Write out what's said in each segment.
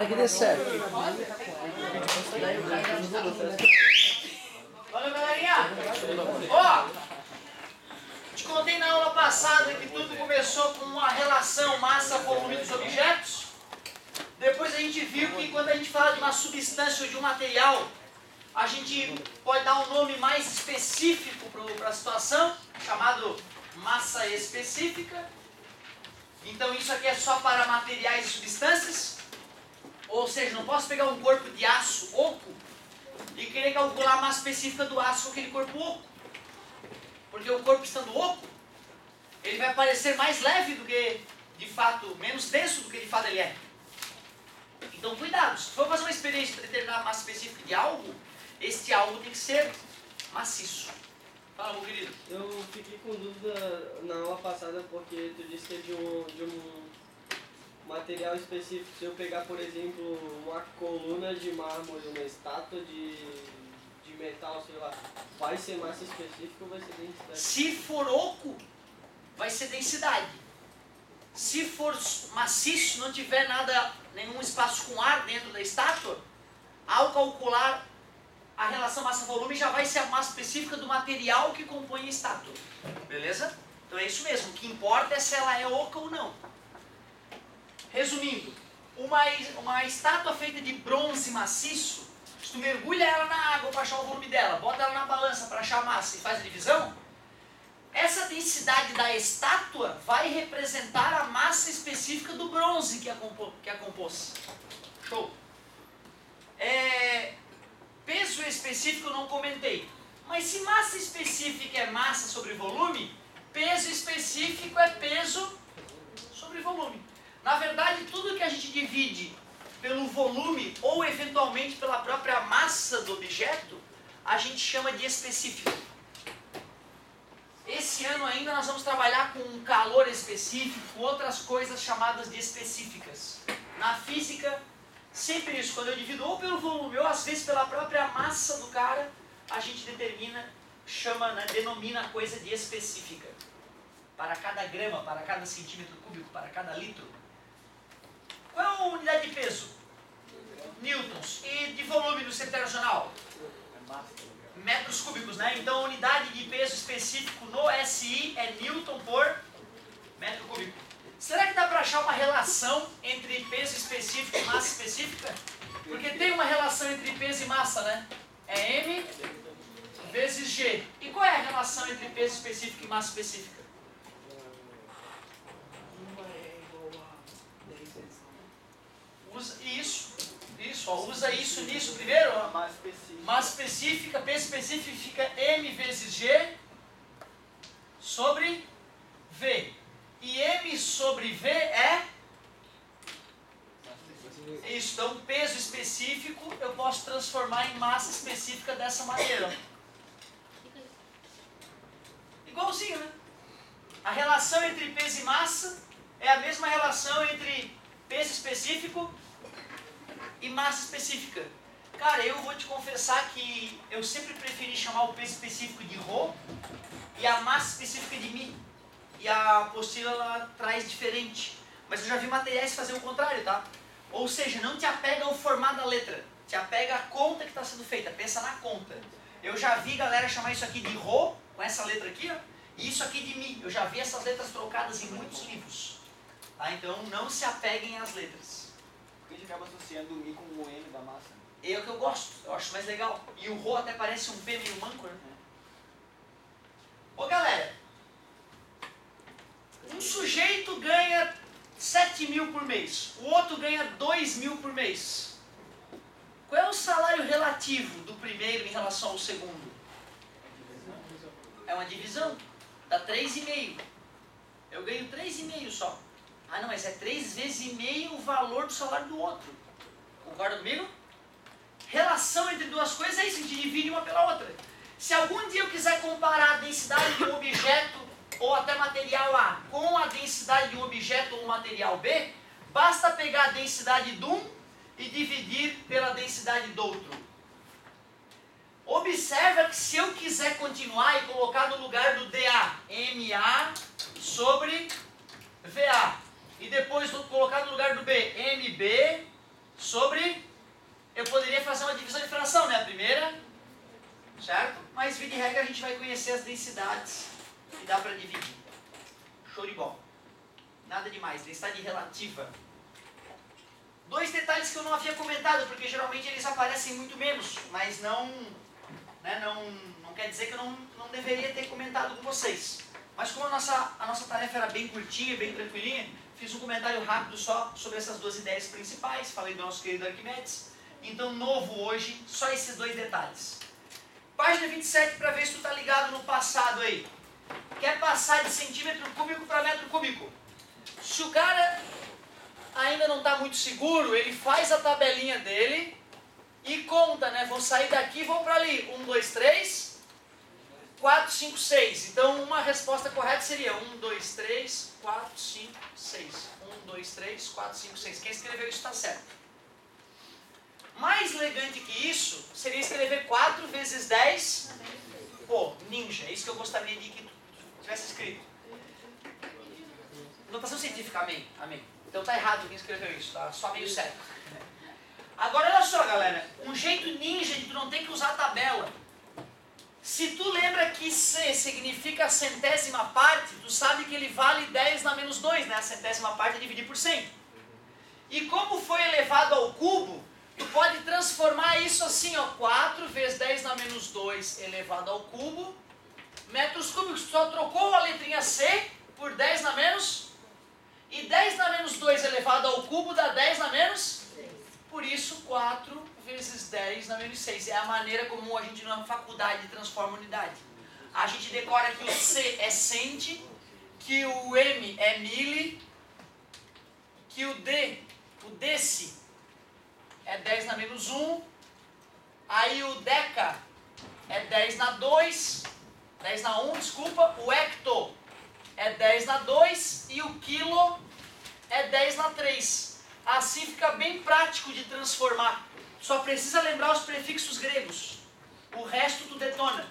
que dê certo. Valeu, galerinha! Ó, te contei na aula passada que tudo começou com uma relação massa-volume dos objetos. Depois a gente viu que quando a gente fala de uma substância ou de um material, a gente pode dar um nome mais específico para a situação, chamado massa específica. Então isso aqui é só para materiais e substâncias. Ou seja, não posso pegar um corpo de aço oco e querer calcular a massa específica do aço com aquele corpo oco. Porque o corpo estando oco, ele vai parecer mais leve do que, de fato, menos denso do que de fato ele é. Então cuidado, se for fazer uma experiência para determinar a massa específica de algo, este algo tem que ser maciço. Fala, meu querido. Eu fiquei com dúvida na aula passada porque tu disse que é de um material específico. Se eu pegar, por exemplo, uma coluna de mármore, uma estátua de metal, sei lá, vai ser massa específica ou vai ser densidade? Se for oco, vai ser densidade. Se for maciço, não tiver nada, nenhum espaço com ar dentro da estátua, ao calcular a relação massa-volume já vai ser a massa específica do material que compõe a estátua. Beleza? Então é isso mesmo. O que importa é se ela é oca ou não. Resumindo, uma estátua feita de bronze maciço, se tu mergulha ela na água para achar o volume dela, bota ela na balança para achar a massa e faz a divisão, essa densidade da estátua vai representar a massa específica do bronze que a compôs. Show! Peso específico eu não comentei. Mas se massa específica é massa sobre volume, peso específico é peso sobre volume. Na verdade, tudo que a gente divide pelo volume ou eventualmente pela própria massa do objeto, a gente chama de específico. Esse ano ainda nós vamos trabalhar com um calor específico, com outras coisas chamadas de específicas. Na física, sempre isso, quando eu divido ou pelo volume ou às vezes pela própria massa do cara, a gente determina, chama, né, denomina a coisa de específica. Para cada grama, para cada centímetro cúbico, para cada litro. Qual é a unidade de peso? Newtons. E de volume no sistema internacional? Metros cúbicos, né? Então a unidade de peso específico no SI é Newton por metro cúbico. Será que dá para achar uma relação entre peso específico e massa específica? Porque tem uma relação entre peso e massa, né? É M vezes G. E qual é a relação entre peso específico e massa específica? Usa isso, ó, usa isso nisso primeiro, ó. Massa específica, peso específico fica M vezes G sobre V. E M sobre V é? Isso, então peso específico eu posso transformar em massa específica dessa maneira. Igualzinho, né? A relação entre peso e massa é a mesma relação entre peso específico e massa específica. Cara, eu vou te confessar que eu sempre preferi chamar o peso específico de ρ e a massa específica de μ. E a apostila ela traz diferente. Mas eu já vi materiais fazer o contrário, tá? Ou seja, não te apega ao formato da letra, te apega à conta que está sendo feita, pensa na conta. Eu já vi galera chamar isso aqui de ρ, com essa letra aqui, ó, e isso aqui de μ. Eu já vi essas letras trocadas em muitos livros. Tá? Então não se apeguem às letras. A gente acaba associando o Mi com o M da massa. É o que eu gosto, eu acho mais legal. E o ρ até parece um P meio manco, né? Ô galera, um sujeito ganha 7 mil por mês, o outro ganha 2 mil por mês. Qual é o salário relativo do primeiro em relação ao segundo? É uma divisão, dá 3,5. Eu ganho 3,5 só. Ah não, mas é 3 vezes e meio o valor do salário do outro. Concorda comigo? Relação entre duas coisas é isso, a gente divide uma pela outra. Se algum dia eu quiser comparar a densidade de um objeto ou até material A com a densidade de um objeto ou material B, basta pegar a densidade de um e dividir pela densidade do outro. Observa que se eu quiser continuar e colocar no lugar do dA, MA sobre VA, e depois colocar no lugar do B, MB gente vai conhecer as densidades que dá para dividir. Show de bola. Nada demais, densidade relativa. Dois detalhes que eu não havia comentado, porque geralmente eles aparecem muito menos, mas não quer dizer que eu não deveria ter comentado com vocês. Mas como a nossa tarefa era bem curtinha, bem tranquilinha, fiz um comentário rápido só sobre essas duas ideias principais, falei do nosso querido Arquimedes. Então, novo hoje, só esses dois detalhes. Página 27, para ver se tu está ligado no passado aí. Quer passar de centímetro cúbico para metro cúbico. Se o cara ainda não está muito seguro, ele faz a tabelinha dele e conta, né? Vou sair daqui e vou para ali. 1, 2, 3, 4, 5, 6. Então, uma resposta correta seria 1, 2, 3, 4, 5, 6. 1, 2, 3, 4, 5, 6. Quem escreveu isso está certo. Mais elegante que isso, seria escrever 4 vezes 10. Pô, ninja. É isso que eu gostaria de que tu tivesse escrito. Notação científica, amém. Amém. Então tá errado quem escreveu isso, tá? Só meio certo. Agora olha só, galera. Um jeito ninja de tu não ter que usar a tabela. Se tu lembra que C significa a centésima parte, tu sabe que ele vale 10 na menos 2, né? A centésima parte é dividir por 100. E como foi elevado ao cubo, tu pode transformar isso assim, ó. 4 vezes 10 na menos 2 elevado ao cubo. Metros cúbicos, tu só trocou a letrinha C por 10 na menos. E 10 na menos 2 elevado ao cubo dá 10 na menos. Por isso, 4 vezes 10 na menos 6. É a maneira como a gente na faculdade transforma unidade. A gente decora que o C é cent, que o M é mili, que o D, o deci, é 10 na menos 1. Aí o deca é 10 na 2, 10 na 1, desculpa. O hecto é 10 na 2 e o quilo é 10 na 3. Assim fica bem prático de transformar. Só precisa lembrar os prefixos gregos. O resto tu detona.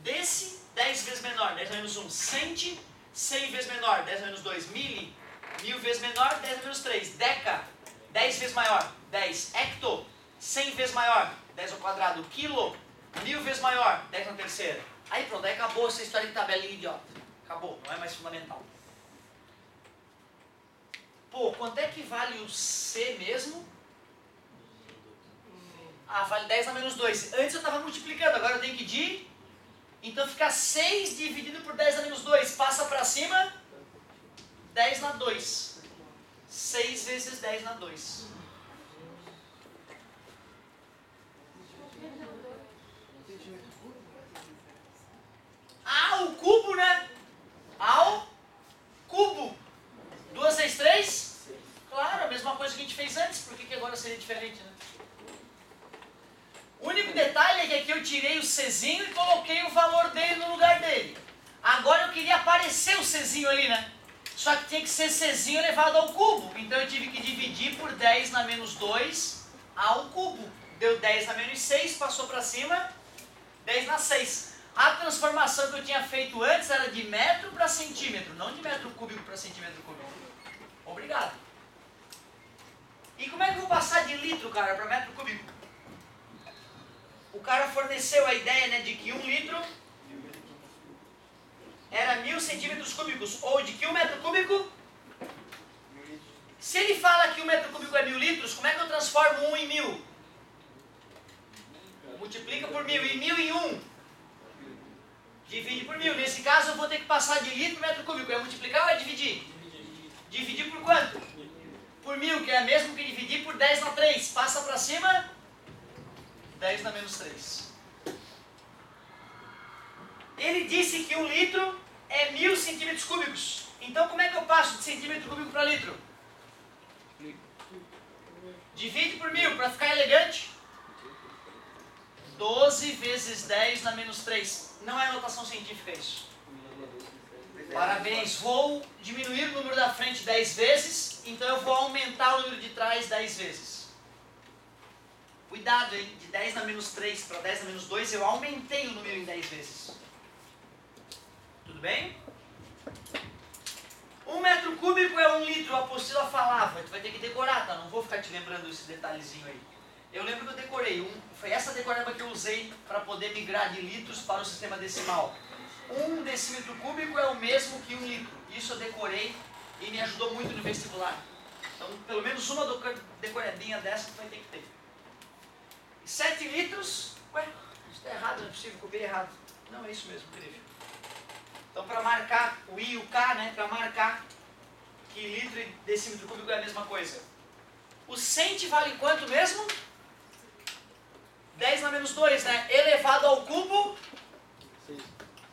Desse, 10 vezes menor, 10 na menos 1. Cent, 100 vezes menor, 10 na menos 2. Mili, 1000 vezes menor, 10 na menos 3. Deca, 10 vezes maior, 10. Hecto, 100 vezes maior, 10 ao quadrado. Quilo, 1000 vezes maior, 10 na terceira. Aí pronto, aí acabou essa história de tabelinha idiota. Acabou, não é mais fundamental. Pô, quanto é que vale o C mesmo? Ah, vale 10 na menos 2. Antes eu estava multiplicando, agora eu tenho que dividir. Então fica 6 dividido por 10 na menos 2. Passa para cima, 10 na 2. 6 vezes 10 na 2. Ah, o cubo, né? Ao cubo. 2 vezes 3? Claro, a mesma coisa que a gente fez antes. Por que agora seria diferente, né? O único detalhe é que aqui eu tirei o Czinho e coloquei o valor dele no lugar dele. Agora eu queria aparecer o Czinho ali, né? Só que tinha que ser Czinho elevado ao cubo. Então eu tive que dividir por 10 na menos 2 ao cubo. Deu 10 na menos 6, passou para cima, 10 na 6. A transformação que eu tinha feito antes era de metro para centímetro, não de metro cúbico para centímetro cúbico. Obrigado. E como é que eu vou passar de litro, cara, para metro cúbico? O cara forneceu a ideia, né, de que 1 litro era 1000 centímetros cúbicos, ou de que 1 metro cúbico? Se ele fala que 1 metro cúbico é 1000 litros, como é que eu transformo 1 em 1000? Multiplica por 1000, e 1000 em 1? Divide por 1000. Nesse caso eu vou ter que passar de litro para metro cúbico. É multiplicar ou é dividir? Dividir por quanto? Por 1000, que é mesmo que dividir por 10 na 3. Passa para cima, 10 na menos 3. Ele disse que 1 litro é 1000 centímetros cúbicos. Então como é que eu passo de centímetro cúbico para litro? Divide por 1000 para ficar elegante. 12 vezes 10 na menos 3. Não é notação científica isso. Parabéns. Vou diminuir o número da frente 10 vezes, então eu vou aumentar o número de trás 10 vezes. Cuidado, hein? De 10 na menos 3 para 10 na menos 2, eu aumentei o número em 10 vezes. Tudo bem? 1 metro cúbico é 1 litro, a apostila falava. Tu vai ter que decorar, tá? Não vou ficar te lembrando esse detalhezinho aí. Eu lembro que eu decorei. Foi essa decoreba que eu usei para poder migrar de litros para o sistema decimal. 1 decímetro cúbico é o mesmo que 1 litro. Isso eu decorei e me ajudou muito no vestibular. Então, pelo menos uma decoradinha dessa tu vai ter que ter. 7 litros, ué, isso está errado, não é possível, copiei errado. Não, é isso mesmo, incrível. Então, para marcar o I e o K, né, para marcar que litro e decímetro cúbico é a mesma coisa. O cent vale quanto mesmo? 10 na menos 2, né? Elevado ao cubo,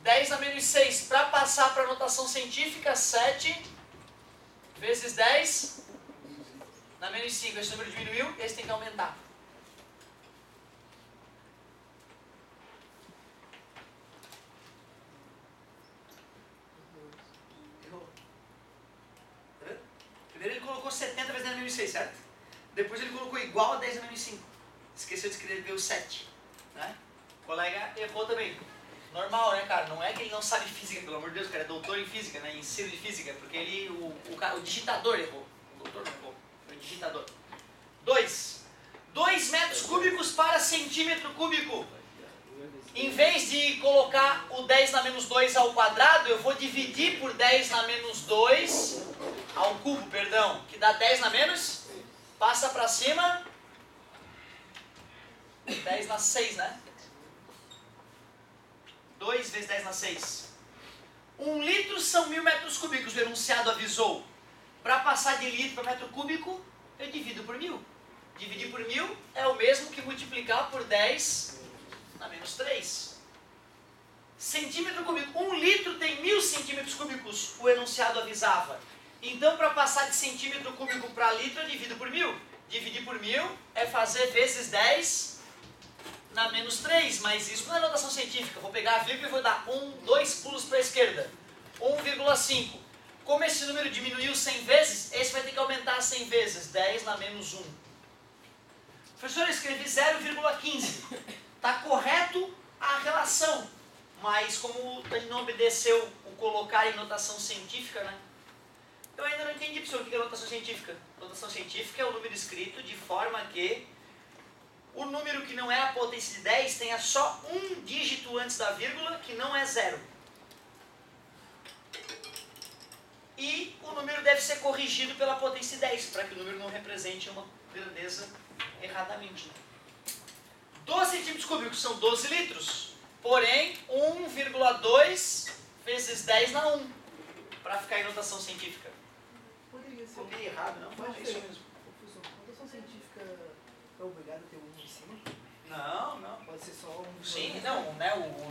10 na menos 6. Para passar para a notação científica, 7 vezes 10 na menos 5. Esse número diminuiu, esse tem que aumentar. Errou. Tá vendo? Primeiro ele colocou 70 vezes 10 na menos 6, certo? Depois ele colocou igual a 10 na menos 5. Esqueceu de escrever o 7. Né? O colega errou também. Normal, né, cara? Não é que ele não sabe física, pelo amor de Deus, o cara é doutor em física, né? Em ensino de física, porque ele, o digitador errou. O doutor não errou, foi o digitador. 2 metros cúbicos para centímetro cúbico. Em vez de colocar o 10 na menos 2 ao quadrado, eu vou dividir por 10 na menos 2 ao cubo, perdão, que dá 10 na menos, passa para cima, 10 na 6, né? 2 vezes 10 na 6. 1 litro são 1000 metros cúbicos, o enunciado avisou. Para passar de litro para metro cúbico, eu divido por 1000. Dividir por 1000 é o mesmo que multiplicar por 10 na menos 3. Centímetro cúbico. 1 litro tem 1000 centímetros cúbicos, o enunciado avisava. Então, para passar de centímetro cúbico para litro, eu divido por 1000. Dividir por 1000 é fazer vezes 10 na menos 3, mas isso não é notação científica. Vou pegar a vírgula e vou dar 2 pulos para a esquerda. 1,5. Como esse número diminuiu 100 vezes, esse vai ter que aumentar 100 vezes. 10 na menos 1. Professor, eu escrevi 0,15. Está correto a relação, mas como a gente não obedeceu o colocar em notação científica, né? Eu ainda não entendi, professor, o que é notação científica. Notação científica é o número escrito de forma que o número que não é a potência de 10 tenha só um dígito antes da vírgula, que não é 0. E o número deve ser corrigido pela potência de 10, para que o número não represente uma grandeza erradamente. 12 centímetros cúbicos são 12 litros, porém 1,2 vezes 10 na 1, para ficar em notação científica. Poderia ser. Copiei errado, não? Mas é isso mesmo. Professor, notação científica é obrigado a ter um em cima? Não. Pode ser só um. Sim, não, né?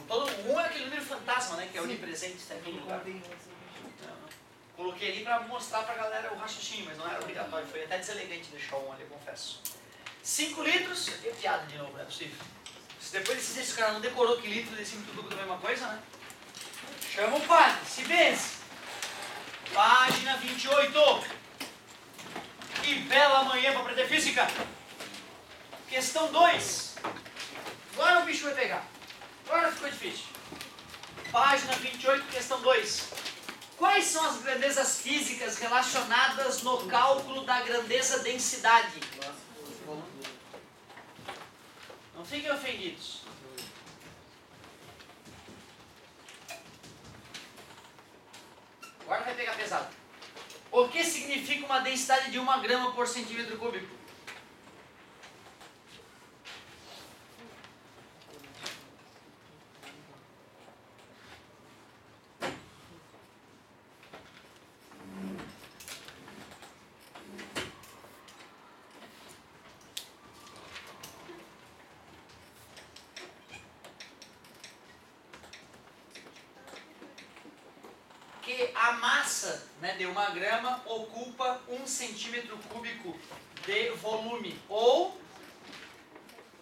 Todo 1 é aquele número fantasma, né? Que é onipresente, está em todo lugar. Não. Coloquei ali para mostrar para a galera o raciocínio, mas não era obrigatório. Foi até deselegante deixar o 1 ali, eu confesso. 5 litros, é piada de novo, não é possível. Se depois desses dias o cara não decorou que litro e decímetro cúbico é a mesma coisa, né? Chama o padre, se benze. Página 28. Que bela manhã para aprender física. Questão 2. Agora o bicho vai pegar. Agora ficou difícil. Página 28, questão 2. Quais são as grandezas físicas relacionadas no cálculo da grandeza-densidade? Não fiquem ofendidos. Agora vai pegar pesado. O que significa uma densidade de 1 grama por centímetro cúbico? Que a massa, né, de 1 grama ocupa 1 centímetro cúbico de volume. Ou,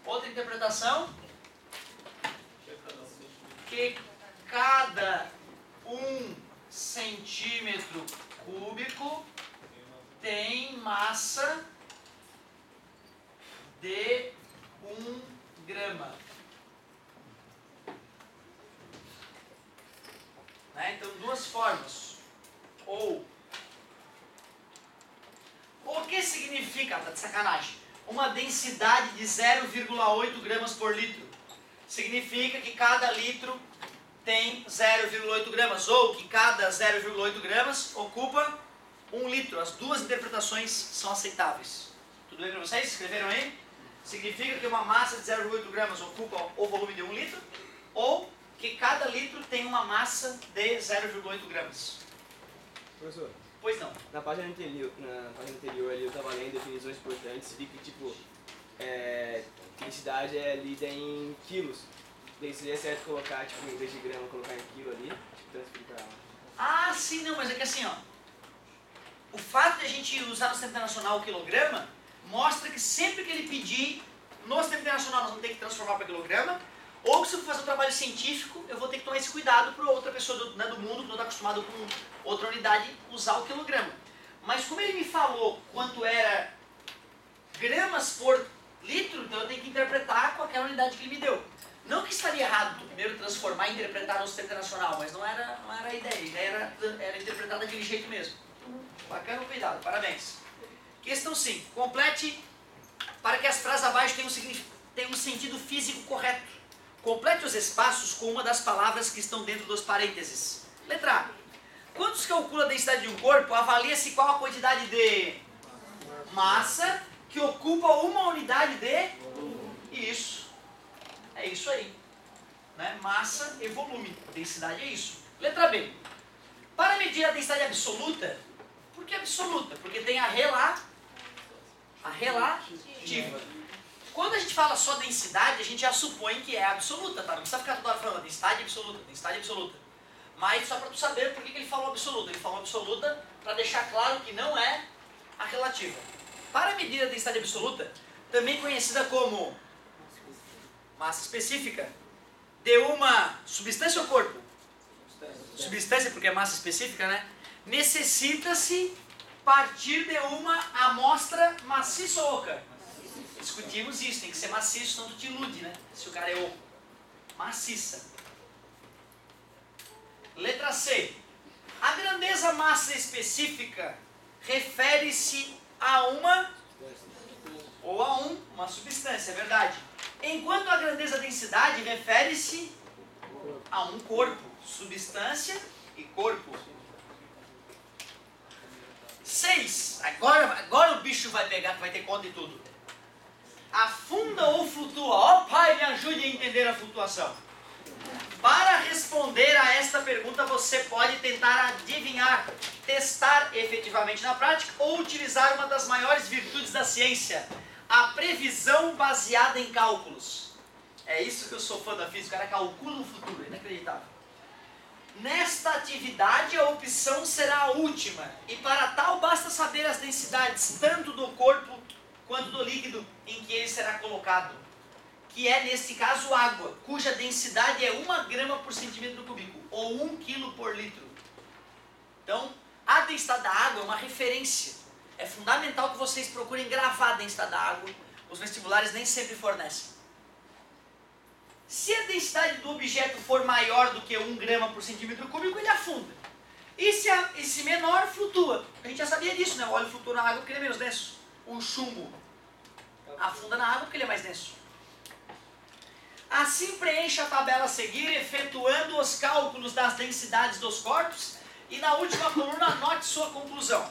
outra interpretação, que cada 1 centímetro cúbico tem massa de 1 grama. Né? Então, duas formas. Ou, o que significa, tá de sacanagem, 1 uma densidade de 0,8 gramas por litro. Significa que cada litro tem 0,8 gramas, ou que cada 0,8 gramas ocupa 1 litro. As duas interpretações são aceitáveis. Tudo bem para vocês? Escreveram aí? Significa que uma massa de 0,8 gramas ocupa o volume de 1 litro, ou que cada litro tem uma massa de 0,8 gramas. Professor, Pois não. na página anterior ali eu estava lendo definições importantes, vi que tipo, densidade é lida em quilos. Daí seria certo colocar, tipo, em vez de grama, colocar em quilo ali, tipo, transferir para... Ah, sim, não, mas é que assim, ó. O fato de a gente usar no Sistema Internacional o quilograma mostra que sempre que ele pedir no Sistema Internacional nós vamos ter que transformar para quilograma, ou que se eu for fazer um trabalho científico eu vou ter que tomar esse cuidado para outra pessoa do mundo que não está acostumada com outra unidade usar o quilograma. Mas como ele me falou quanto era gramas por litro, então eu tenho que interpretar com aquela unidade que ele me deu. Não que estaria errado primeiro transformar e interpretar no Sistema Internacional, mas não era a ideia. A ideia era interpretar daquele jeito mesmo. Bacana, cuidado, parabéns. Questão 5. Complete para que as frases abaixo tenham um sentido físico correto. Complete os espaços com uma das palavras que estão dentro dos parênteses. Letra A. Quando se calcula a densidade de um corpo, avalia-se qual a quantidade de massa que ocupa uma unidade de... Isso. É isso aí. Né? Massa e volume. Densidade é isso. Letra B. Para medir a densidade absoluta, por que absoluta? Porque tem a relativa. Quando a gente fala só densidade, a gente já supõe que é absoluta, tá? Não precisa ficar toda hora falando densidade absoluta. Mas só para tu saber por que ele falou absoluta. Ele falou absoluta para deixar claro que não é a relativa. Para medir a densidade absoluta, também conhecida como massa específica, de uma substância ou corpo? Substância, porque é massa específica, né? Necessita-se partir de uma amostra maciça ou oca. Discutimos isso, tem que ser maciço, senão tu te ilude, né? Se o cara é oco. Maciça. Letra C. A grandeza massa específica refere-se a uma ou a uma substância, é verdade. Enquanto a grandeza densidade refere-se a um corpo, substância e corpo. 6. Agora o bicho vai pegar, vai ter conta e tudo. Afunda ou flutua? Ó pai, me ajude a entender a flutuação. Para responder a esta pergunta, você pode tentar adivinhar, testar efetivamente na prática ou utilizar uma das maiores virtudes da ciência, a previsão baseada em cálculos. É isso que eu sou fã da física, o cara calcula o futuro, é inacreditável. Nesta atividade, a opção será a última, e para tal basta saber as densidades tanto do corpo quanto do líquido em que ele será colocado, que é, neste caso, água, cuja densidade é 1 grama por centímetro cúbico, ou 1 quilo por litro. Então, a densidade da água é uma referência. É fundamental que vocês procurem gravar a densidade da água. Os vestibulares nem sempre fornecem. Se a densidade do objeto for maior do que 1 grama por centímetro cúbico, ele afunda. E se menor, flutua. A gente já sabia disso, né? O óleo flutua na água porque ele é menos denso. O chumbo afunda na água porque ele é mais denso. Assim preencha a tabela a seguir, efetuando os cálculos das densidades dos corpos, e na última coluna anote sua conclusão.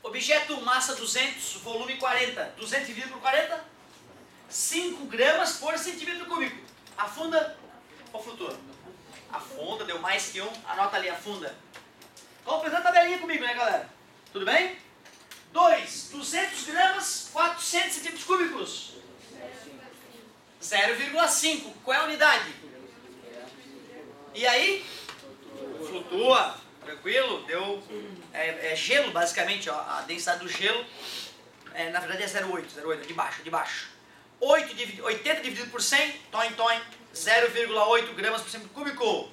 Objeto massa 200, volume 40. 200 dividido por 40? 5 gramas por centímetro cúbico. Afunda ou flutua? Afunda, deu mais que 1. Anota ali, afunda. Completando a tabelinha comigo, né, galera? Tudo bem? 2. 200 gramas, 400 centímetros cúbicos. 0,5. Qual é a unidade? E aí? Flutua. Tranquilo? Deu... É gelo, basicamente. Ó. A densidade do gelo, na verdade, é 0,8. 0,8, de baixo. 80 dividido por 100, toin. 0,8 gramas por centímetro cúbico.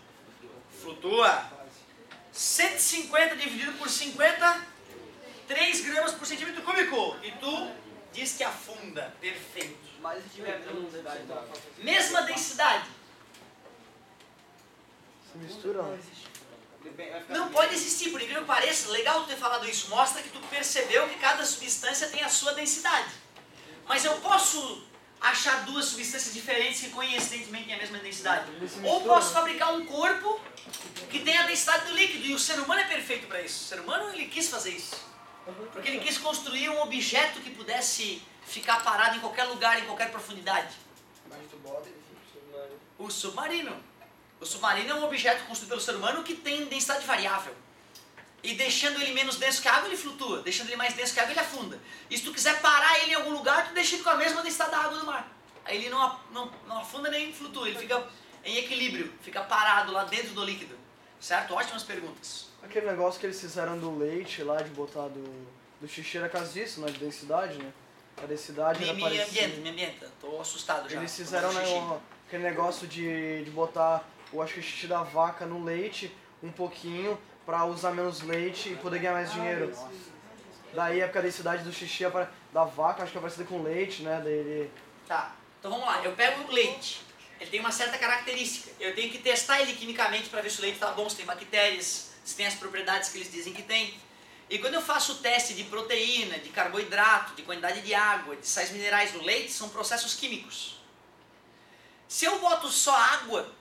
Flutua. 150 dividido por 50, 3 gramas por centímetro cúbico. E tu diz que afunda. Perfeito. Mas se tiver densidade da água. Mesma densidade. Se mistura, não. Não pode existir, por incrível que pareça. Legal tu ter falado isso. Mostra que tu percebeu que cada substância tem a sua densidade. Mas eu posso achar duas substâncias diferentes que coincidentemente têm a mesma densidade. Ou posso fabricar um corpo que tem a densidade do líquido, e o ser humano é perfeito para isso. O ser humano, ele quis fazer isso. Porque ele quis construir um objeto que pudesse ficar parado em qualquer lugar, em qualquer profundidade. O submarino. O submarino é um objeto construído pelo ser humano que tem densidade variável. E deixando ele menos denso que a água, ele flutua. Deixando ele mais denso que a água, ele afunda. E se tu quiser parar ele em algum lugar, tu deixa ele com a mesma densidade da água do mar. Aí ele não afunda nem flutua, ele fica em equilíbrio, fica parado lá dentro do líquido. Certo? Ótimas perguntas. Aquele negócio que eles fizeram do leite lá, de botar do xixi era caso disso, né? De densidade, né? A densidade era parecida. Me ambienta. Tô assustado já. Eles fizeram aquele negócio de botar o xixi da vaca no leite um pouquinho pra usar menos leite e poder ganhar mais dinheiro. Daí a densidade do xixi da vaca, acho que é parecida com leite, né? Daí ele... Tá, então vamos lá. Eu pego o leite. Ele tem uma certa característica. Eu tenho que testar ele quimicamente para ver se o leite está bom, se tem bactérias, se tem as propriedades que eles dizem que tem. E quando eu faço o teste de proteína, de carboidrato, de quantidade de água, de sais minerais no leite, são processos químicos. Se eu boto só água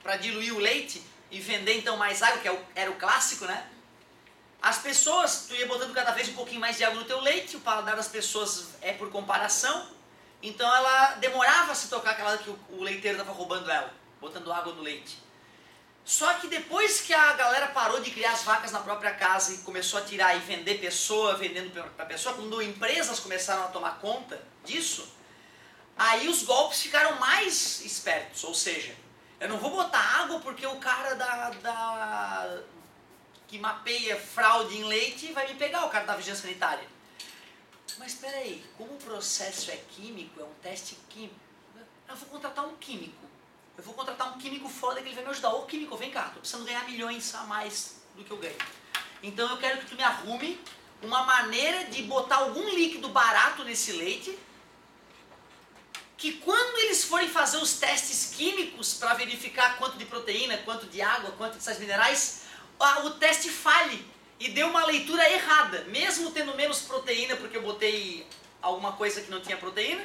para diluir o leite e vender então mais água, que era o clássico, né? As pessoas, tu ia botando cada vez um pouquinho mais de água no teu leite, o paladar das pessoas é por comparação, então ela demorava a se tocar aquela que o leiteiro estava roubando ela, botando água no leite. Só que depois que a galera parou de criar as vacas na própria casa e começou a tirar e vender pessoa, vendendo para pessoa, quando empresas começaram a tomar conta disso, aí os golpes ficaram mais espertos, ou seja, eu não vou botar água porque o cara que mapeia fraude em leite vai me pegar, o cara da vigilância sanitária. Mas espera aí, como o processo é químico, é um teste químico, eu vou contratar um químico. Eu vou contratar um químico foda que ele vai me ajudar. Ô químico, vem cá, tô precisando ganhar milhões a mais do que eu ganho. Então eu quero que tu me arrume uma maneira de botar algum líquido barato nesse leite, que quando eles forem fazer os testes químicos para verificar quanto de proteína, quanto de água, quanto de sais minerais, o teste falhe e dê uma leitura errada. Mesmo tendo menos proteína, porque eu botei alguma coisa que não tinha proteína,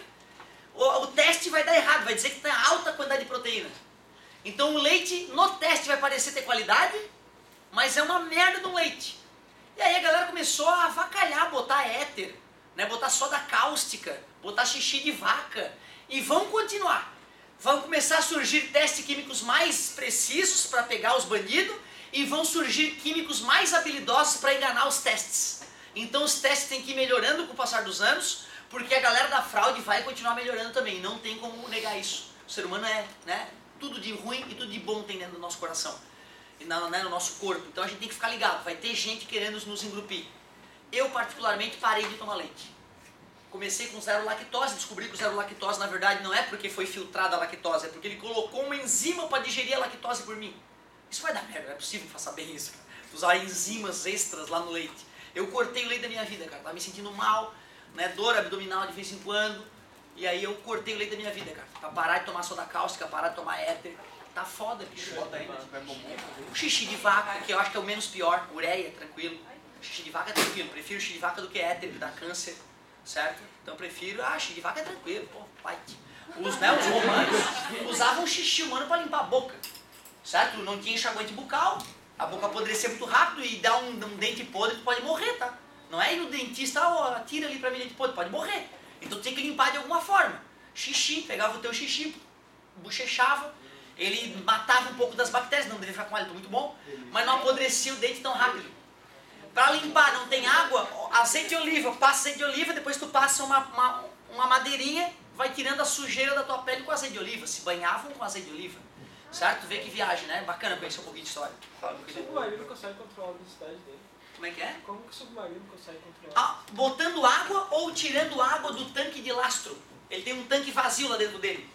o teste vai dar errado, vai dizer que tem alta quantidade de proteína. Então o leite no teste vai parecer ter qualidade, mas é uma merda do leite. E aí a galera começou a avacalhar, botar éter, né, botar soda cáustica, botar xixi de vaca. E vão continuar. Vão começar a surgir testes químicos mais precisos para pegar os bandidos e vão surgir químicos mais habilidosos para enganar os testes. Então os testes têm que ir melhorando com o passar dos anos, porque a galera da fraude vai continuar melhorando também. Não tem como negar isso. O ser humano é, né, tudo de ruim e tudo de bom tem dentro do nosso coração. E no nosso corpo. Então a gente tem que ficar ligado. Vai ter gente querendo nos engrupir. Eu particularmente parei de tomar leite. Comecei com zero lactose, descobri que o zero lactose na verdade não é porque foi filtrada a lactose, é porque ele colocou uma enzima para digerir a lactose por mim. Isso vai dar merda, não é possível que faça bem isso, cara. Usar enzimas extras lá no leite. Eu cortei o leite da minha vida, cara, tava me sentindo mal, né, dor abdominal de vez em quando, e aí eu cortei o leite da minha vida, cara, pra parar de tomar soda cáustica, parar de tomar éter. Tá foda, bicho. O xixi de vaca, que eu acho que é o menos pior, ureia, tranquilo. O xixi de vaca é tranquilo, prefiro xixi de vaca do que éter, que dá câncer. Certo? Então eu prefiro, xixi de vaca é tranquilo, pô, pai. Os romanos usavam xixi humano para limpar a boca, certo? Não tinha enxaguante bucal, a boca apodrecia muito rápido e dá um dente podre, tu pode morrer, tá? Não é ir no dentista, tira ali pra mim dente podre, pode morrer. Então tu tem que limpar de alguma forma. Xixi, pegava o teu xixi, bochechava, ele matava um pouco das bactérias, não deveria ficar com hálito muito bom, mas não apodrecia o dente tão rápido. Para limpar, não tem água, azeite de oliva, passa azeite de oliva, depois tu passa uma madeirinha, vai tirando a sujeira da tua pele com azeite de oliva. Se banhavam com azeite de oliva, certo? Tu vê que viagem, né? Bacana conhecer um pouquinho de história. O submarino consegue controlar a velocidade dele? Como é que é? Como que o submarino consegue controlar? Botando água ou tirando água do tanque de lastro. Ele tem um tanque vazio lá dentro dele.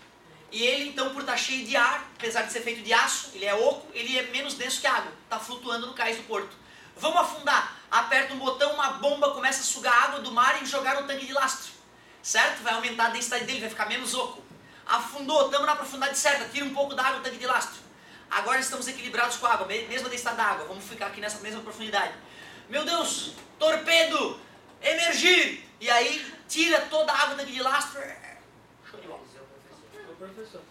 E ele, então, por estar cheio de ar, apesar de ser feito de aço, ele é oco, ele é menos denso que a água. Está flutuando no cais do porto. Vamos afundar. Aperta um botão, uma bomba começa a sugar água do mar e jogar no tanque de lastro. Certo? Vai aumentar a densidade dele, vai ficar menos oco. Afundou, estamos na profundidade certa, tira um pouco da água do tanque de lastro. Agora estamos equilibrados com a água, mesma densidade da água, vamos ficar aqui nessa mesma profundidade. Meu Deus, torpedo, emergir! E aí tira toda a água daquele lastro. Show de bola. Ô professor,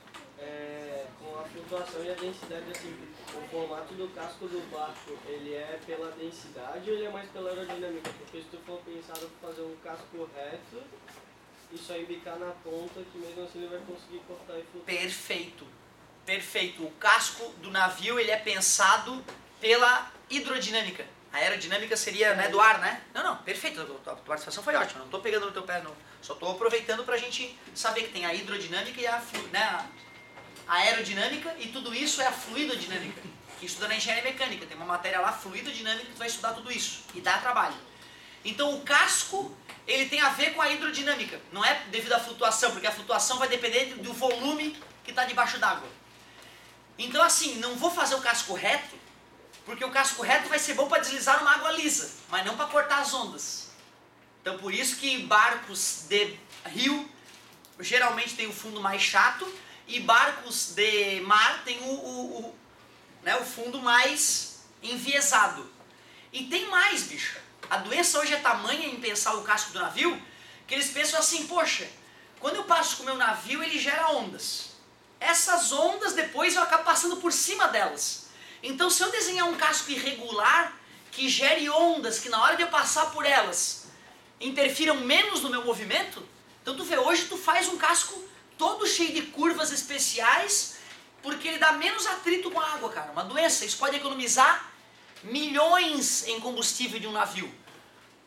com a flutuação e a densidade, assim, o formato do casco do barco, ele é pela densidade ou ele é mais pela aerodinâmica? Porque se tu for pensar em fazer um casco reto e só embicar na ponta, que mesmo assim ele vai conseguir cortar e flutuar. Perfeito. Perfeito. O casco do navio, ele é pensado pela hidrodinâmica. A aerodinâmica seria, né, do ar, né? Não, perfeito. A tua participação foi ótima. Não estou pegando no teu pé, não. Só estou aproveitando para a gente saber que tem a hidrodinâmica e a aerodinâmica, e tudo isso é a fluidodinâmica, que estuda na engenharia mecânica. Tem uma matéria lá, fluidodinâmica, que tu vai estudar tudo isso. E dá trabalho. Então o casco, ele tem a ver com a hidrodinâmica. Não é devido à flutuação, porque a flutuação vai depender do volume que está debaixo d'água. Então assim, não vou fazer o casco reto, porque o casco reto vai ser bom para deslizar numa água lisa, mas não para cortar as ondas. Então por isso que barcos de rio geralmente tem o fundo mais chato, e barcos de mar tem o fundo mais enviesado. E tem mais, bicho. A doença hoje é tamanha em pensar o casco do navio, que eles pensam assim, poxa, quando eu passo com o meu navio, ele gera ondas. Essas ondas, depois eu acabo passando por cima delas. Então, se eu desenhar um casco irregular, que gere ondas, que na hora de eu passar por elas, interfiram menos no meu movimento, então tu vê, hoje tu faz um casco todo cheio de curvas especiais, porque ele dá menos atrito com a água, cara. Uma doença, isso pode economizar milhões em combustível de um navio.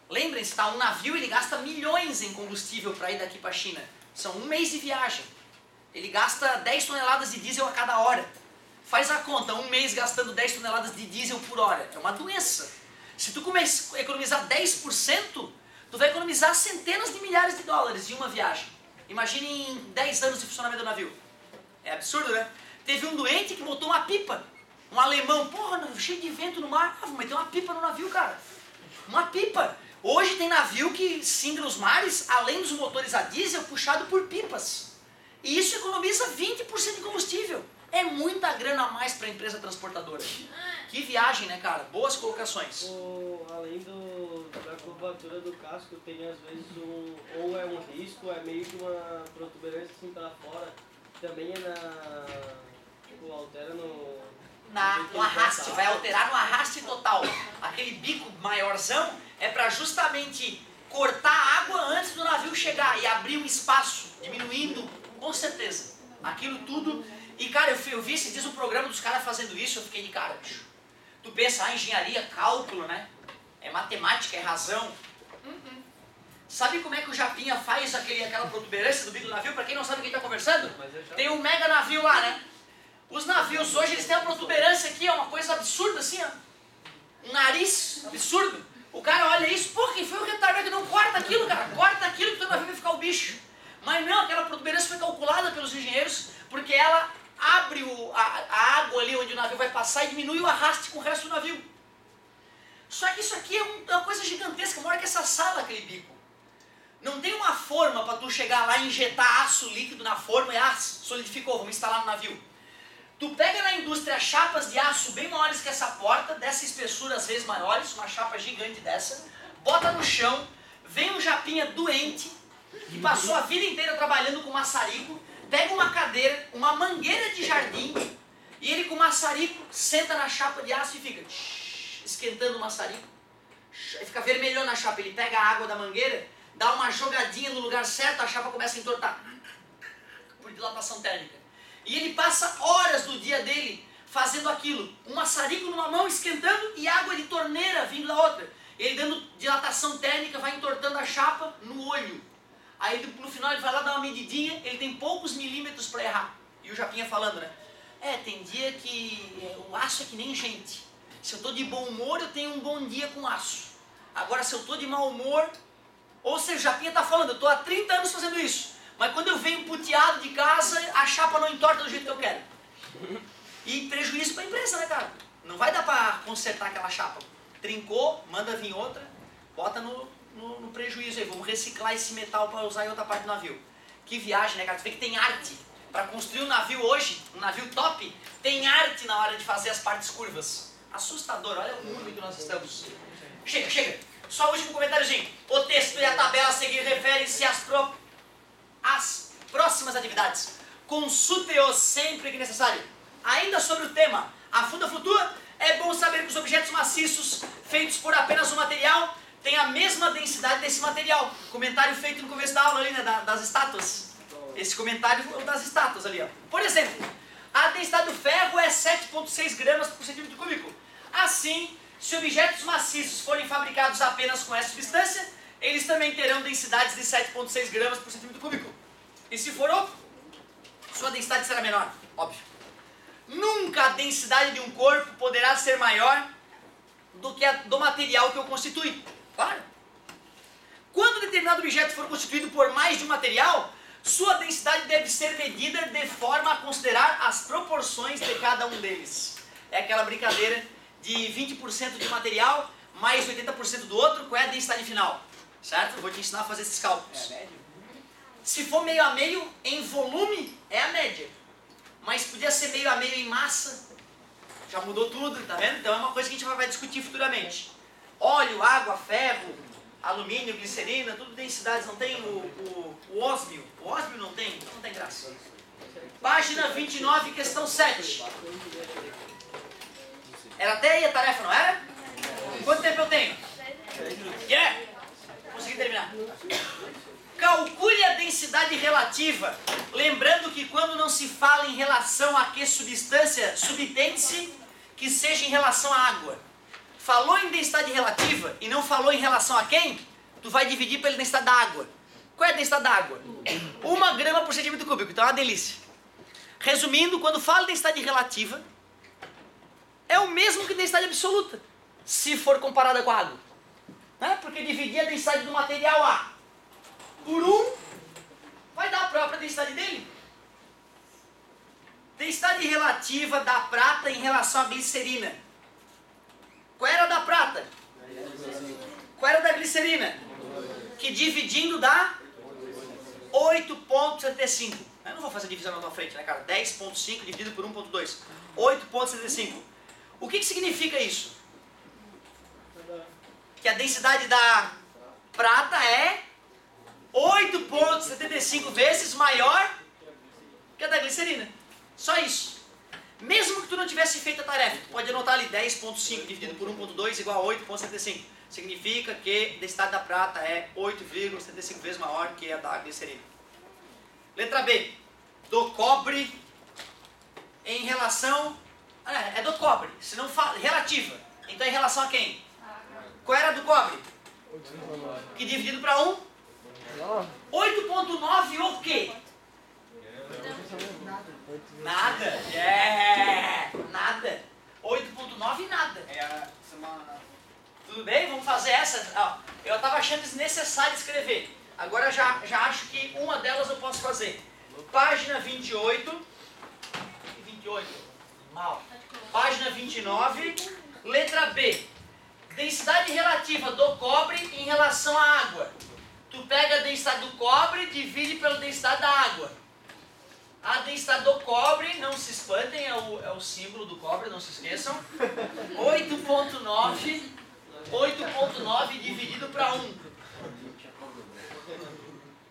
Lembrem-se, tá? Um navio, ele gasta milhões em combustível para ir daqui para a China. São 1 mês de viagem. Ele gasta 10 toneladas de diesel a cada hora. Faz a conta, 1 mês gastando 10 toneladas de diesel por hora. É uma doença. Se tu começar a economizar 10%, tu vai economizar centenas de milhares de dólares em uma viagem. Imagine em 10 anos de funcionamento do navio. É absurdo, né? Teve um doente que botou uma pipa. Um alemão, porra, cheio de vento no mar. Ah, vou meter uma pipa no navio, cara. Uma pipa. Hoje tem navio que singra os mares, além dos motores a diesel, puxado por pipas. E isso economiza 20% de combustível. É muita grana a mais para a empresa transportadora. Que viagem, né, cara? Boas colocações. Além da curvatura do casco, tem às vezes ou é um risco, ou é meio que uma protuberância assim para fora. Também altera no arraste, vai alterar no arraste total. Aquele bico maiorzão é para justamente cortar a água antes do navio chegar e abrir um espaço, diminuindo, com certeza. Aquilo tudo. E cara, eu vi esses dias um programa dos caras fazendo isso, eu fiquei de cara, bicho. Tu pensa, engenharia, cálculo, né? É matemática, é razão. Sabe como é que o Japinha faz aquela protuberância do bico do navio? Pra quem não sabe quem tá conversando, tem um mega navio lá, né? Os navios hoje, eles têm uma protuberância aqui, é uma coisa absurda assim, ó. Um nariz absurdo. O cara olha isso, pô, quem foi o retardado que não corta aquilo, cara? Corta aquilo que o teu navio vai ficar o bicho. Mas não, aquela protuberância foi calculada pelos engenheiros, porque ela abre a água ali onde o navio vai passar e diminui o arraste com o resto do navio. Só que isso aqui é uma coisa gigantesca, maior que essa sala, aquele bico. Não tem uma forma para tu chegar lá e injetar aço líquido na forma e solidificou, vamos instalar no navio. Tu pega na indústria chapas de aço bem maiores que essa porta, dessa espessura às vezes maiores, uma chapa gigante dessa, bota no chão, vem um japinha doente, que passou a vida inteira trabalhando com maçarico, pega uma cadeira, uma mangueira de jardim, e ele com o maçarico senta na chapa de aço e fica esquentando o maçarico. Aí fica vermelhão na chapa, ele pega a água da mangueira, dá uma jogadinha no lugar certo, a chapa começa a entortar, por dilatação térmica. E ele passa horas do dia dele fazendo aquilo, um maçarico numa mão esquentando e água de torneira vindo da outra. Ele dando dilatação térmica, vai entortando a chapa no olho. Aí no final ele vai lá dar uma medidinha, ele tem poucos milímetros para errar. E o Japinha falando, né? Tem dia que o aço é que nem gente. Se eu estou de bom humor, eu tenho um bom dia com aço. Agora, se eu estou de mau humor... Ou seja, o Japinha está falando, eu estou há 30 anos fazendo isso. Mas quando eu venho puteado de casa, a chapa não entorta do jeito que eu quero. E prejuízo para a empresa, né, cara? Não vai dar para consertar aquela chapa. Trincou, manda vir outra, bota no prejuízo aí. Vamos reciclar esse metal para usar em outra parte do navio. Que viagem, né, cara? Tu vê que tem arte. Para construir um navio hoje, um navio top, tem arte na hora de fazer as partes curvas. Assustador, olha o mundo em que nós estamos. Chega. Só o último comentáriozinho. O texto e a tabela a seguir referem-se às próximas atividades. Consulte-os sempre que necessário. Ainda sobre o tema, a funda flutua, é bom saber que os objetos maciços feitos por apenas um material têm a mesma densidade desse material. Comentário feito no começo da aula ali, né, das estátuas. Esse comentário é das estátuas ali, ó. Por exemplo, a densidade do ferro é 7,6 gramas por centímetro cúbico. Assim, se objetos maciços forem fabricados apenas com essa substância, eles também terão densidades de 7,6 gramas por centímetro cúbico. E se for outro, sua densidade será menor, óbvio. Nunca a densidade de um corpo poderá ser maior do que a do material que o constitui. Claro. Quando determinado objeto for constituído por mais de um material, sua densidade deve ser medida de forma a considerar as proporções de cada um deles. É aquela brincadeira de 20% de material mais 80% do outro, qual é a densidade final? Certo? Eu vou te ensinar a fazer esses cálculos. Se for meio a meio em volume, é a média. Mas podia ser meio a meio em massa. Já mudou tudo, tá vendo? Então é uma coisa que a gente vai discutir futuramente. Óleo, água, ferro, alumínio, glicerina, tudo densidades. Não tem o ósmio. O ósmio não tem? Então não tem graça. Página 29, questão 7. Era até aí a tarefa, não era? Quanto tempo eu tenho? Yeah! Consegui terminar. Calcule a densidade relativa, lembrando que quando não se fala em relação a que substância, subtende-se que seja em relação à água. Falou em densidade relativa e não falou em relação a quem? Tu vai dividir pela densidade da água. Qual é a densidade da água? 1 grama por centímetro cúbico, então é uma delícia. Resumindo, quando fala em densidade relativa, é o mesmo que densidade absoluta, se for comparada com a água. Porque dividir a densidade do material A por 1 vai dar a própria densidade dele. Densidade relativa da prata em relação à glicerina. Qual era a da prata? Qual era a da glicerina? Que dividindo dá 8,75. Eu não vou fazer divisão na tua frente, né, cara? 10,5 dividido por 1,2. 8,75. O que significa isso? Que a densidade da prata é 8,75 vezes maior que a da glicerina. Só isso. Mesmo que tu não tivesse feito a tarefa, tu pode anotar ali 10,5 dividido por 1,2 igual a 8,75. Significa que a densidade da prata é 8,75 vezes maior que a da glicerina. Letra B. Do cobre em relação... É do cobre, se não fala... Relativa. Então em relação a quem? Qual era a do cobre? Que dividido para 1? 8,9 o quê? Nada. Nada. 8,9 nada. Tudo bem? Vamos fazer essa. Eu estava achando desnecessário escrever. Agora já acho que uma delas eu posso fazer. Página 28. 28. Mal. Página 29. Letra B. Densidade relativa do cobre em relação à água. Tu pega a densidade do cobre e divide pela densidade da água. A densidade do cobre, não se espantem, é o símbolo do cobre, não se esqueçam. 8,9 dividido para 1.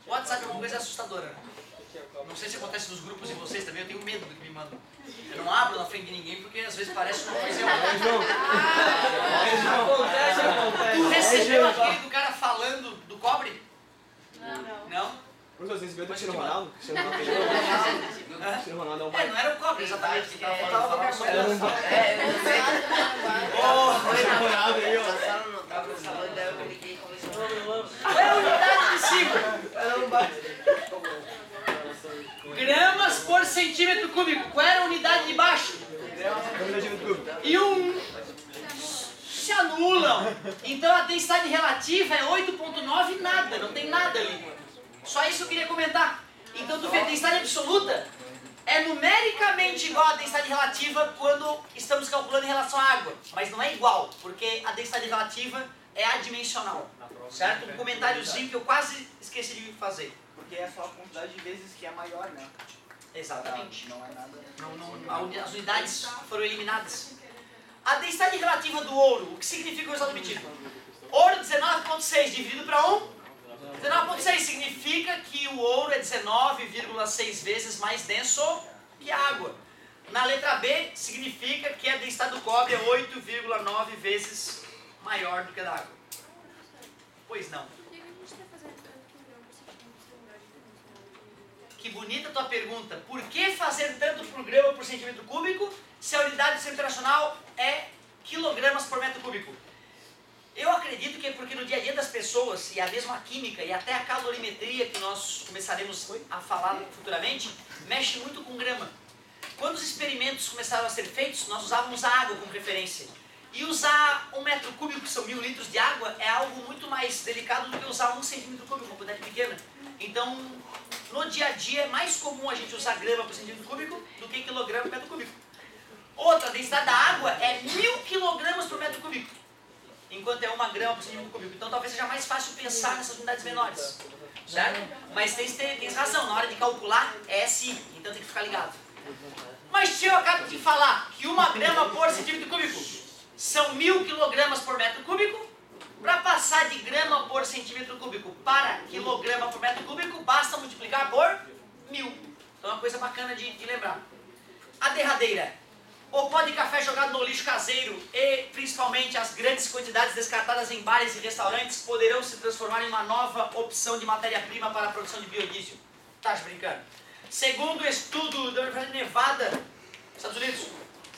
O WhatsApp é uma coisa assustadora. Não sei se acontece nos grupos de vocês também, eu tenho medo do que me mandam. Eu não abro na frente de ninguém porque às vezes parece uma coisa... Acontece. Tu recebeu aquele do cara falando do cobre? Não? Professor, você recebeu do Cristiano Ronaldo? Cristiano Ronaldo é um Não era o cobre exatamente que estava falando. Cristiano Ronaldo aí, ó. Qual é a unidade de cima? Gramas por centímetro cúbico. Qual era a unidade de baixo? E se anulam. Então a densidade relativa é 8,9 nada. Não tem nada ali. Só isso eu queria comentar. Então tu vê, a densidade absoluta é numericamente igual à densidade relativa quando estamos calculando em relação à água. Mas não é igual, porque a densidade relativa é adimensional. Certo? Um comentáriozinho que eu quase esqueci de fazer. Porque é só a quantidade de vezes que é maior, né? Exatamente. Não é nada. As unidades foram eliminadas. A densidade relativa do ouro, o que significa o resultado obtido? Ouro 19,6 dividido para 1. 19,6 significa que o ouro é 19,6 vezes mais denso que a água. Na letra B, significa que a densidade do cobre é 8,9 vezes maior do que a da água. Pois não. Que bonita a tua pergunta. Por que fazer tanto por grama por centímetro cúbico se a unidade do Centro Internacional é quilogramas por metro cúbico? Eu acredito que é porque no dia a dia das pessoas, e a mesma química e até a calorimetria que nós começaremos a falar futuramente, mexe muito com grama. Quando os experimentos começaram a ser feitos, nós usávamos a água como referência. E usar 1 metro cúbico, que são 1000 litros de água, é algo muito mais delicado do que usar 1 centímetro cúbico, uma quantidade pequena. Então, no dia a dia é mais comum a gente usar grama por centímetro cúbico do que quilograma por metro cúbico. Outra, a densidade da água é 1000 quilogramas por metro cúbico, enquanto é 1 grama por centímetro cúbico. Então talvez seja mais fácil pensar nessas unidades menores, certo? Mas tem razão, na hora de calcular é SI, então tem que ficar ligado. Mas eu acabo de falar que 1 grama por centímetro cúbico são 1000 quilogramas por metro cúbico. Para passar de grama por centímetro cúbico para quilograma por metro cúbico, basta multiplicar por 1000. Então é uma coisa bacana de lembrar. A derradeira. O pó de café jogado no lixo caseiro e principalmente as grandes quantidades descartadas em bares e restaurantes poderão se transformar em uma nova opção de matéria-prima para a produção de biodiesel. Tá brincando? Segundo o estudo da Universidade de Nevada, Estados Unidos,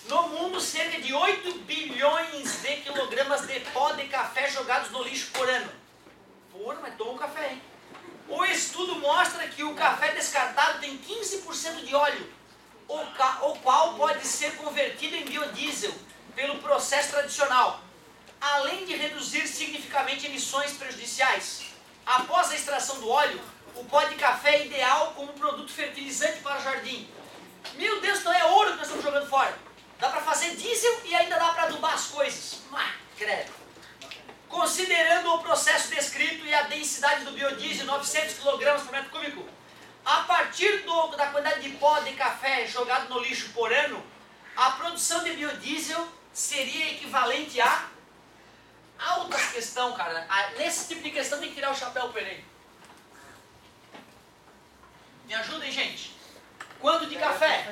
no mundo cerca de 8 bilhões de quilogramas de pó de café jogados no lixo por ano. Porra, mas toma um café, hein? O estudo mostra que o café descartado tem 15% de óleo, o qual pode ser convertido em biodiesel pelo processo tradicional, além de reduzir significativamente emissões prejudiciais. Após a extração do óleo, o pó de café é ideal como produto fertilizante para o jardim. Meu Deus, então é ouro que nós estamos jogando fora. Dá para fazer diesel e ainda dá para adubar as coisas. Credo. Considerando o processo descrito e a densidade do biodiesel, 900 kg por metro cúbico, a partir da quantidade de pó de café jogado no lixo por ano, a produção de biodiesel seria equivalente a altas questão, cara. Nesse tipo de questão tem que tirar o chapéu para ele. Me ajudem, gente. Quanto de café?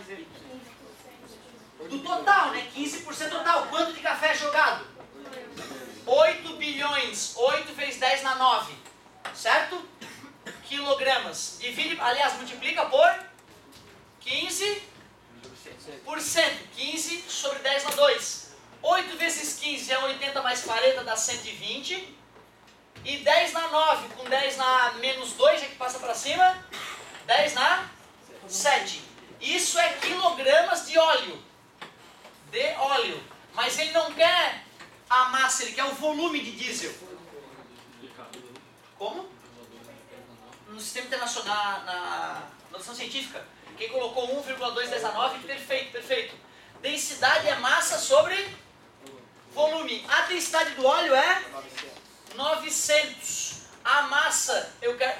Do total, né? 15% total. Quanto de café é jogado? 8 bilhões. 8 vezes 10 na 9. Certo? Quilogramas. Divide, aliás, multiplica por 15%. 15 sobre 10 na 2. 8 vezes 15 é 80 mais 40 dá 120. E 10 na 9 com 10 na menos 2, já que passa para cima, 10 na 7. Isso é quilogramas de óleo. Mas ele não quer a massa, ele quer o volume de diesel. Como? No sistema internacional, na notação científica, quem colocou 1,2 a 9, perfeito. Densidade é massa sobre volume. A densidade do óleo é 900. A massa,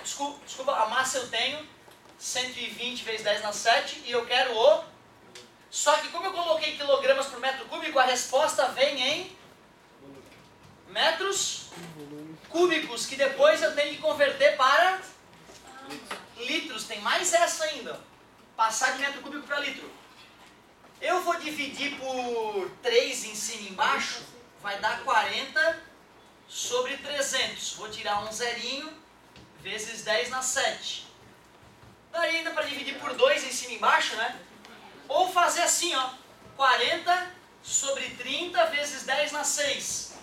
desculpa, a massa eu tenho 120 vezes 10 na 7 e eu quero o... Só que como eu coloquei quilogramas por metro cúbico, a resposta vem em metros cúbicos, que depois eu tenho que converter para litros. Tem mais essa ainda. Passar de metro cúbico para litro. Eu vou dividir por 3 em cima e embaixo, vai dar 40 sobre 300. Vou tirar um zerinho, vezes 10 na 7. Daí ainda para dividir por 2 em cima e embaixo, né? Ou fazer assim, ó, 40 sobre 30 vezes 10 na 6.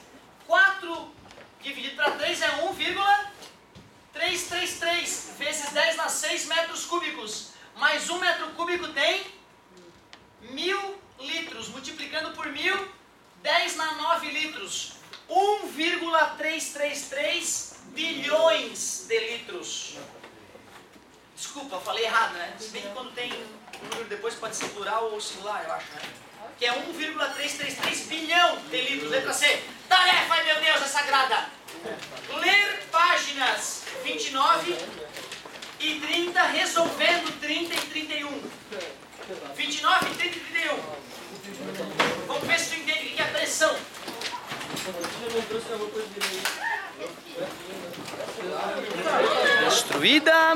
4 dividido para 3 é 1,333 vezes 10 na 6 metros cúbicos. Mais 1 metro cúbico tem 1000 litros. Multiplicando por 1000, 10 na 9 litros. 1,333 bilhões de litros. Desculpa, falei errado, né? Se bem que quando tem um número depois pode ser plural ou singular, eu acho, né? Que é 1,333 bilhão de litros. Letra C. Tarefa, ai meu Deus, é sagrada. Ler páginas 29 e 30, resolvendo 30 e 31. 29, 30 e 31. Vamos ver se tu entende o que é pressão. Já não trouxe alguma coisa direito. Destruída.